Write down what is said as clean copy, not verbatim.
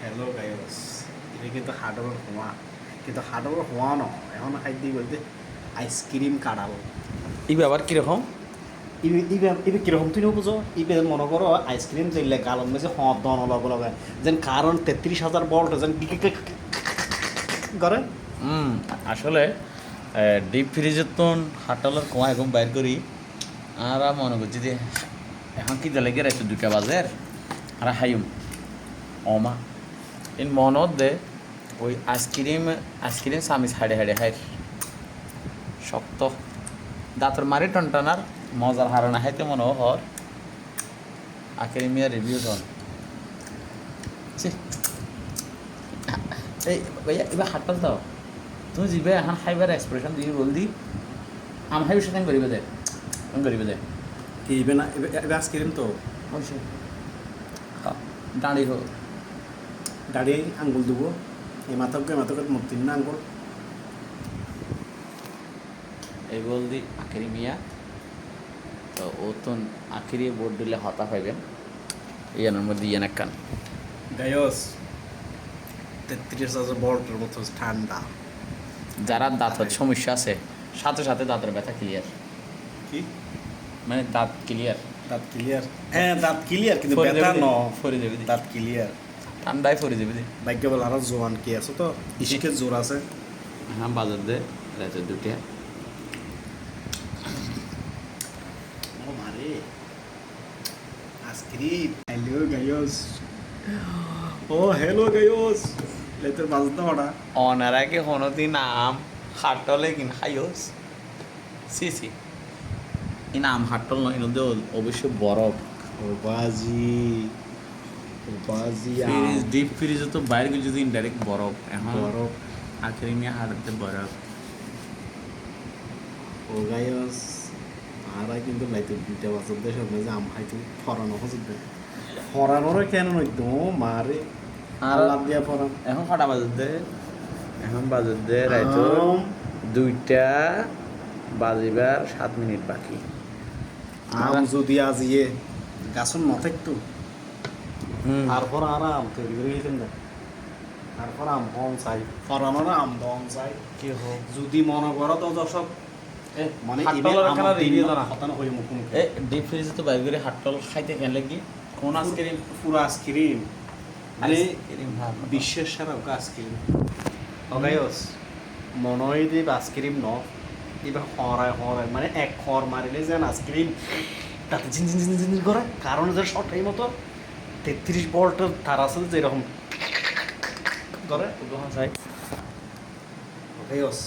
Hello guys, এটা কিন্তু hardware হওয়া, কিন্তু হার্ডওয়ার হওয়া ন এখন খাইতে বলতে আইসক্রিম কাটাবো। ইবে আবার কিরকম? ইবে কিরকম তুই বুঝো? ইবে মনে করো আইসক্রিম দিলে গালন মেঝে হদ দন লগে লগে যেন কারণ 33,000 ভোল্ট যেন করে। আসলে ডিপ ফ্রিজের তো হাটালার কোয়া এখন বাইর করি আর মনে করছি যে এখন কি দিলে গিয়ে রাইতে 2টা বাজে আর হাইম অমা ইন মনত দে ওই আইসক্রিম সামি হাড়ে হাড়ে হাই শক্ত দাঁতর মারি টনটানার মজার হারানা হাইতে মনে হর আকেরিমিয়া রিভিউ টন এই ভাইয়া এবার হাটপাল দাও তুমি যাবে এখন খাইবার এক্সপ্রেশন দিয়ে বল দি আম খাইবার সাথে করিবে দে দে কি ইবে না ইবে আইসক্রিম তো বলছে দাঁড়িয়ে হোক দাঁড়িয়ে আঙ্গুল দেবো এই মাথাকে মত তিন না আঙ্গুল এই বল দি আকেরিমিয়া তো ও তো আখেরি বোর্ড দিলে হতা পাইবেন ইয়ানোর মধ্যে ইয়ান এক কান গায়স 33,000 ভোল্টের মতো ঠান্ডা। যারা দাঁতের সমস্যা আছে সাথে সাথে দাঁতের ব্যথা ক্লিয়ার কি মানে দাঁত ক্লিয়ার দাঁত ক্লিয়ার? হ্যাঁ দাঁত ক্লিয়ার, কিন্তু ব্যথা ন ফরে যাবে দাঁত ক্লিয়ার। ঠান্ডায় ফরে যাবে দি ভাগ্য বল আরো জোয়ান কি আছে তো ইশিকের জোর আছে। হ্যাঁ বাজার দে রাতে 2টা ও মারে আইসক্রিম। হ্যালো গায়স, ও হ্যালো গায়স, লেতের বাজতে হড়া অনারাকে কোনোদিন আম হাটলে কিন খাইস সি ইন আম হাটল নয় ইনো অবশ্য বরফ ও বাজি ডিপ ফ্রিজে তো বাইরে গেলে যদি ইনডাইরেক্ট বরফ এখন বরফ আখেরি নিয়ে হাড়তে বরফ ও গায়স আরা কিন্তু লাইতে 2টা বাজার দেশের মাঝে আম খাইতে ফরানো হচ্ছে ফরানোর কেন নইতো মারে আল্লাহ দিয়া ফরান এখন কটা বাজার দে রাইতো 2টা বাজিবার 7 মিনিট বাকি আম যদি আজ গাছন না থাকতো তারপর আর আম তৈরি করে গেছেন না, তারপর আম হন চাই ফরানোর আম দম চাই কি হোক যদি মনে করো তো দর্শক মানে ডিপ ফ্রিজে তো বাইরে করে হাটল খাইতে কেন লাগি কোন আইসক্রিম পুরো আইসক্রিম মানে আইসক্রিম বিশ্বের সেরা আইসক্রিম গায়স মনে হয় যে আইসক্রিম ন এবার হরায় মানে এক খর মারিলে যেন আইসক্রিম তাতে ঝিন করে, কারণ যে সঠিক মতো 33 ভোল্টের তার আছে যেরকম করে চাই গায়স।